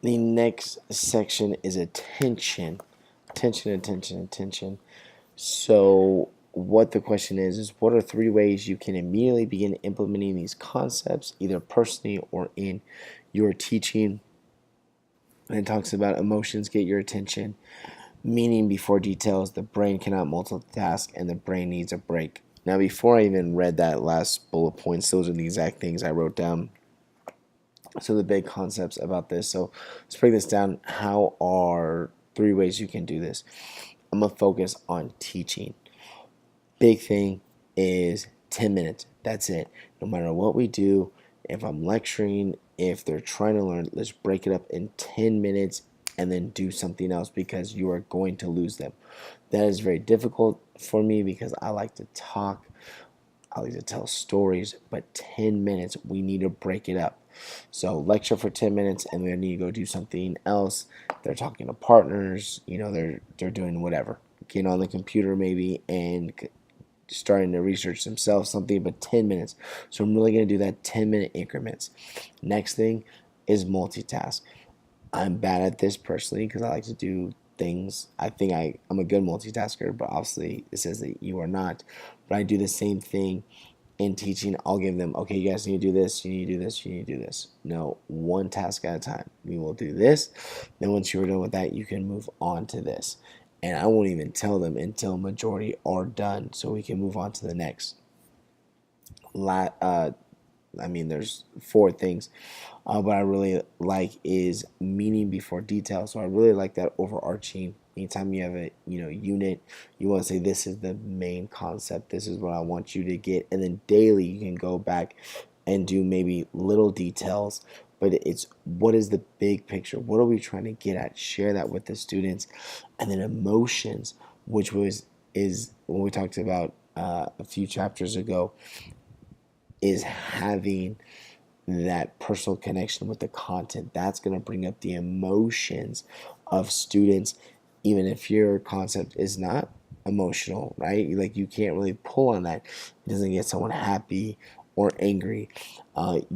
The next section is attention. Attention. So what the question is what are 3 ways you can immediately begin implementing these concepts, either personally or in your teaching? And it talks about emotions get your attention, meaning before details, the brain cannot multitask, and the brain needs a break. Now, before I even read that last bullet points, those are the exact things I wrote down. So the big concepts about this. So let's break this down. How are 3 ways you can do this? I'm going to focus on teaching. Big thing is 10 minutes. That's it. No matter what we do, if I'm lecturing, if they're trying to learn, let's break it up in 10 minutes and then do something else, because you are going to lose them. That is very difficult for me because I like to talk. I like to tell stories, but 10 minutes, we need to break it up. So lecture for 10 minutes and we need to go do something else. They're talking to partners, they're doing whatever. Getting on the computer maybe and starting to research themselves something, but 10 minutes. So I'm really going to do that 10-minute increments. Next thing is multitask. I'm bad at this personally because I like to do things. I think I'm a good multitasker, but obviously it says that you are not. But I do the same thing in teaching. I'll give them, okay, you guys need to do this, you need to do this, you need to do this. No, one task at a time. We will do this. Then once you're done with that, you can move on to this. And I won't even tell them until majority are done so we can move on to the next. There's 4 things, but I really like is meaning before detail. So I really like that overarching. Anytime you have a unit, you want to say this is the main concept. This is what I want you to get, and then daily you can go back and do maybe little details. But it's what is the big picture? What are we trying to get at? Share that with the students, and then emotions, which is what we talked about a few chapters ago, is having that personal connection with the content. That's going to bring up the emotions of students, even if your concept is not emotional, right? Like you can't really pull on that. It doesn't get someone happy or angry.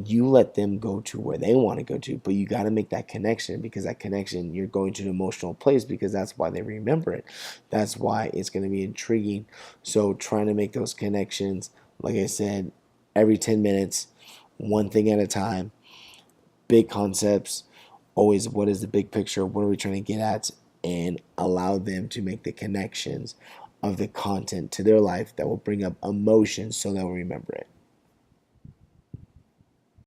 You let them go to where they want to go to, but you got to make that connection, because that connection, you're going to an emotional place, because that's why they remember it. That's why it's going to be intriguing. So trying to make those connections, like I said, every 10 minutes, one thing at a time, big concepts, always what is the big picture, what are we trying to get at, and allow them to make the connections of the content to their life that will bring up emotions so they'll remember it.